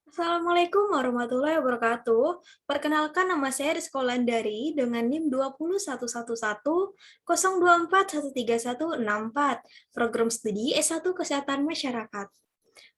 Assalamualaikum warahmatullahi wabarakatuh. Perkenalkan nama saya Rizko Landari dengan NIM 2011102413164, program studi S1 Kesehatan Masyarakat.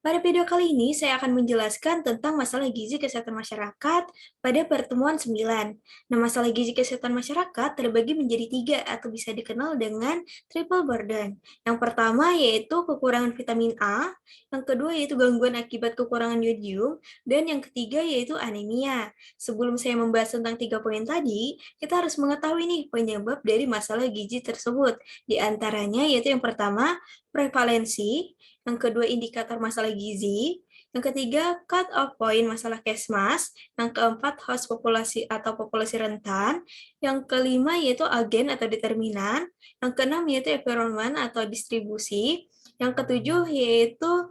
Pada video kali ini, saya akan menjelaskan tentang masalah gizi kesehatan masyarakat pada pertemuan 9. Nah, masalah gizi kesehatan masyarakat terbagi menjadi 3 atau bisa dikenal dengan triple burden. Yang pertama yaitu kekurangan vitamin A, yang kedua yaitu gangguan akibat kekurangan yodium, dan yang ketiga yaitu anemia. Sebelum saya membahas tentang 3 poin tadi, kita harus mengetahui nih penyebab dari masalah gizi tersebut. Di antaranya yaitu yang pertama, prevalensi, yang kedua indikator masalah gizi, yang ketiga cut off point masalah kesmas, yang keempat host populasi atau populasi rentan, yang kelima yaitu agen atau determinan, yang keenam yaitu environment atau distribusi, yang ketujuh yaitu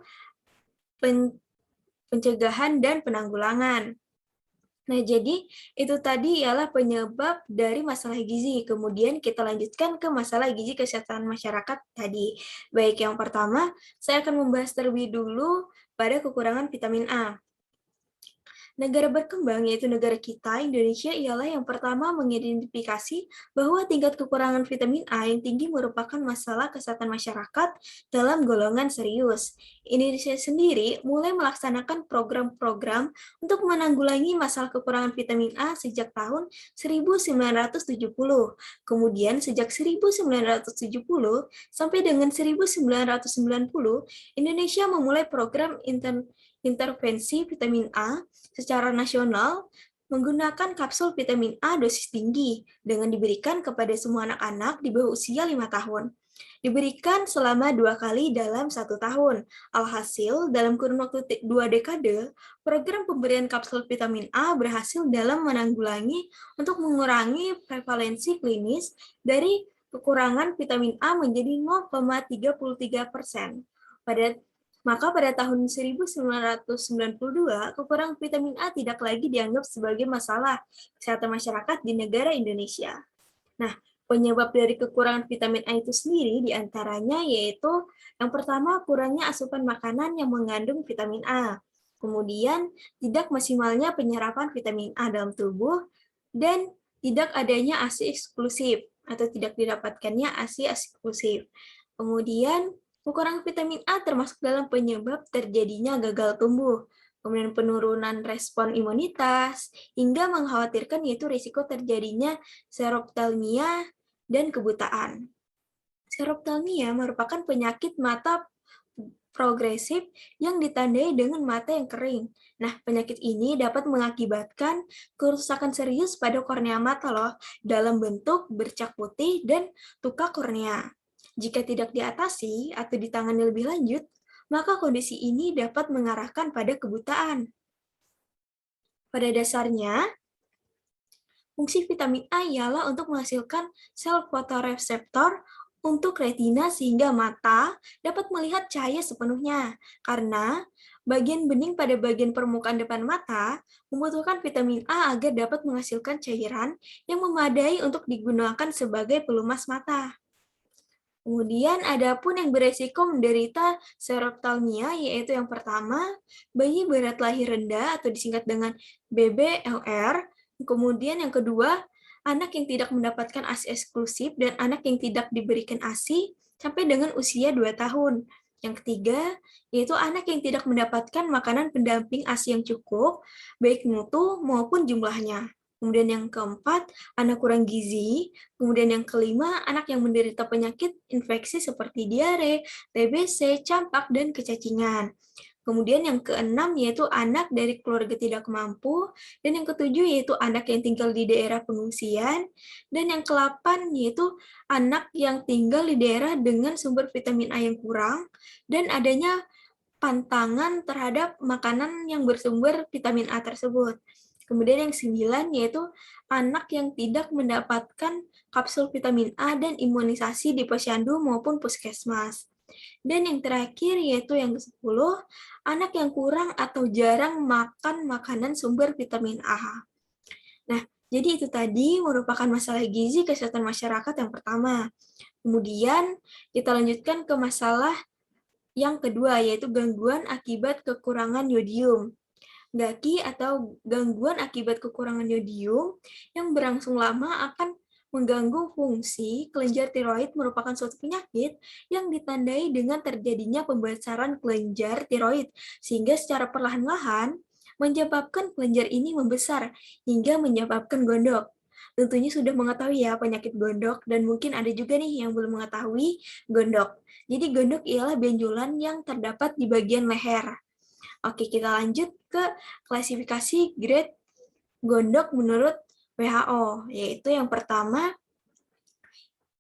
pencegahan dan penanggulangan. Nah, jadi itu tadi ialah penyebab dari masalah gizi. Kemudian kita lanjutkan ke masalah gizi kesehatan masyarakat tadi. Baik, yang pertama, saya akan membahas terlebih dulu pada kekurangan vitamin A. Negara berkembang, yaitu negara kita, Indonesia, ialah yang pertama mengidentifikasi bahwa tingkat kekurangan vitamin A yang tinggi merupakan masalah kesehatan masyarakat dalam golongan serius. Indonesia sendiri mulai melaksanakan program-program untuk menanggulangi masalah kekurangan vitamin A sejak tahun 1970. Kemudian sejak 1970 sampai dengan 1990, Indonesia memulai program intervensi vitamin A secara nasional menggunakan kapsul vitamin A dosis tinggi dengan diberikan kepada semua anak-anak di bawah usia 5 tahun. Diberikan selama 2 kali dalam 1 tahun. Alhasil, dalam kurun waktu 2 dekade, program pemberian kapsul vitamin A berhasil dalam menanggulangi untuk mengurangi prevalensi klinis dari kekurangan vitamin A menjadi 0,33%. Maka pada tahun 1992, kekurangan vitamin A tidak lagi dianggap sebagai masalah kesehatan masyarakat di negara Indonesia. Nah, penyebab dari kekurangan vitamin A itu sendiri diantaranya yaitu yang pertama kurangnya asupan makanan yang mengandung vitamin A, kemudian tidak maksimalnya penyerapan vitamin A dalam tubuh, dan tidak adanya ASI eksklusif atau tidak didapatkannya ASI eksklusif. Kemudian kekurangan vitamin A termasuk dalam penyebab terjadinya gagal tumbuh, kemudian penurunan respon imunitas, hingga mengkhawatirkan yaitu risiko terjadinya seroptalmia dan kebutaan. Seroptalmia merupakan penyakit mata progresif yang ditandai dengan mata yang kering. Nah, penyakit ini dapat mengakibatkan kerusakan serius pada kornea mata loh, dalam bentuk bercak putih dan tuka kornea. Jika tidak diatasi atau ditangani lebih lanjut, maka kondisi ini dapat mengarahkan pada kebutaan. Pada dasarnya, fungsi vitamin A ialah untuk menghasilkan sel fotoreseptor untuk retina sehingga mata dapat melihat cahaya sepenuhnya. Karena bagian bening pada bagian permukaan depan mata membutuhkan vitamin A agar dapat menghasilkan cairan yang memadai untuk digunakan sebagai pelumas mata. Kemudian ada pun yang beresiko menderita seroptalmia, yaitu yang pertama, bayi berat lahir rendah atau disingkat dengan BBLR. Kemudian yang kedua, anak yang tidak mendapatkan ASI eksklusif dan anak yang tidak diberikan ASI sampai dengan usia 2 tahun. Yang ketiga, yaitu anak yang tidak mendapatkan makanan pendamping ASI yang cukup, baik mutu maupun jumlahnya. Kemudian yang keempat, anak kurang gizi. Kemudian yang kelima, anak yang menderita penyakit infeksi seperti diare, TBC, campak, dan kecacingan. Kemudian yang keenam yaitu anak dari keluarga tidak mampu, dan yang ketujuh yaitu anak yang tinggal di daerah pengungsian, dan yang kedelapan yaitu anak yang tinggal di daerah dengan sumber vitamin A yang kurang, dan adanya pantangan terhadap makanan yang bersumber vitamin A tersebut. Kemudian yang 9 yaitu anak yang tidak mendapatkan kapsul vitamin A dan imunisasi di posyandu maupun puskesmas. Dan yang terakhir yaitu yang ke-10, anak yang kurang atau jarang makan makanan sumber vitamin A. Nah, jadi itu tadi merupakan masalah gizi kesehatan masyarakat yang pertama. Kemudian kita lanjutkan ke masalah yang kedua, yaitu gangguan akibat kekurangan yodium. Gaki atau gangguan akibat kekurangan yodium yang berlangsung lama akan mengganggu fungsi kelenjar tiroid merupakan suatu penyakit yang ditandai dengan terjadinya pembesaran kelenjar tiroid, sehingga secara perlahan-lahan menyebabkan kelenjar ini membesar hingga menyebabkan gondok. Tentunya sudah mengetahui ya penyakit gondok, dan mungkin ada juga nih yang belum mengetahui gondok. Jadi gondok ialah benjolan yang terdapat di bagian leher. Oke, kita lanjut ke klasifikasi grade gondok menurut WHO, yaitu yang pertama,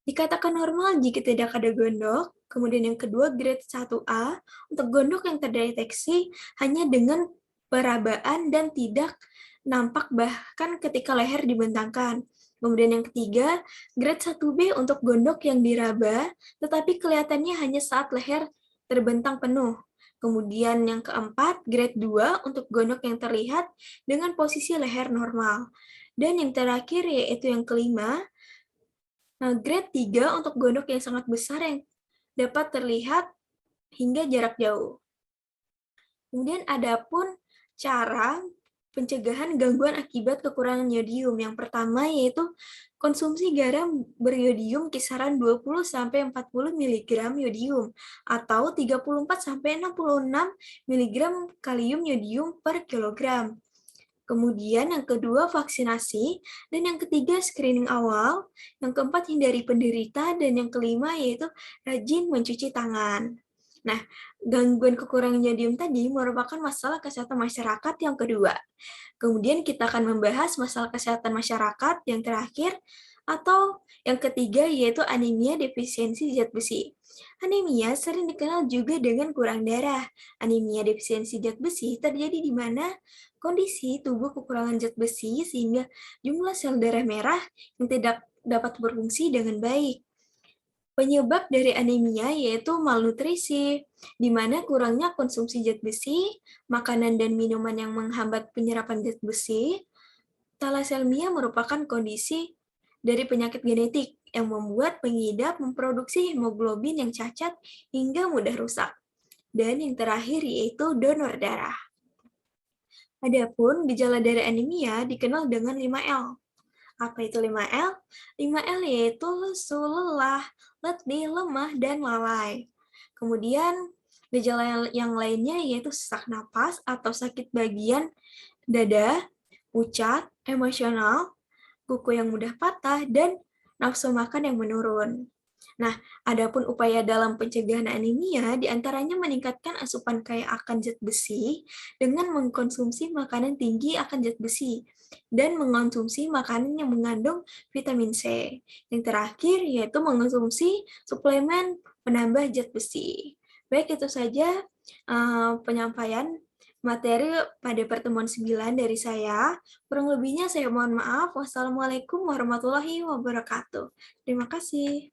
dikatakan normal jika tidak ada gondok. Kemudian yang kedua, grade 1A, untuk gondok yang terdeteksi hanya dengan perabaan dan tidak nampak bahkan ketika leher dibentangkan. Kemudian yang ketiga, grade 1B untuk gondok yang diraba, tetapi kelihatannya hanya saat leher terbentang penuh. Kemudian yang keempat, grade 2 untuk gondok yang terlihat dengan posisi leher normal. Dan yang terakhir yaitu yang kelima, grade 3 untuk gondok yang sangat besar yang dapat terlihat hingga jarak jauh. Kemudian ada pun cara pencegahan gangguan akibat kekurangan yodium. Yang pertama yaitu konsumsi garam beriodium kisaran 20-40 mg yodium atau 34-66 mg kalium yodium per kilogram. Kemudian yang kedua vaksinasi, dan yang ketiga screening awal, yang keempat hindari penderita, dan yang kelima yaitu rajin mencuci tangan. Nah, gangguan kekurangan yodium tadi merupakan masalah kesehatan masyarakat yang kedua. Kemudian kita akan membahas masalah kesehatan masyarakat yang terakhir, atau yang ketiga yaitu anemia defisiensi zat besi. Anemia sering dikenal juga dengan kurang darah. Anemia defisiensi zat besi terjadi di mana kondisi tubuh kekurangan zat besi sehingga jumlah sel darah merah yang tidak dapat berfungsi dengan baik. Penyebab dari anemia yaitu malnutrisi, di mana kurangnya konsumsi zat besi, makanan dan minuman yang menghambat penyerapan zat besi. Thalassemia merupakan kondisi dari penyakit genetik yang membuat pengidap memproduksi hemoglobin yang cacat hingga mudah rusak. Dan yang terakhir yaitu donor darah. Adapun gejala dari anemia dikenal dengan 5L. Apa itu 5L? 5L yaitu lesu, lelah, letih, lemah, dan lalai. Kemudian gejala yang lainnya yaitu sesak napas atau sakit bagian dada, pucat, emosional, kuku yang mudah patah, dan nafsu makan yang menurun. Nah, adapun upaya dalam pencegahan anemia diantaranya meningkatkan asupan kaya akan zat besi dengan mengkonsumsi makanan tinggi akan zat besi dan mengonsumsi makanan yang mengandung vitamin C. Yang terakhir yaitu mengonsumsi suplemen penambah zat besi. Baik, itu saja penyampaian materi pada pertemuan 9 dari saya. Kurang lebihnya saya mohon maaf. Wassalamualaikum warahmatullahi wabarakatuh. Terima kasih.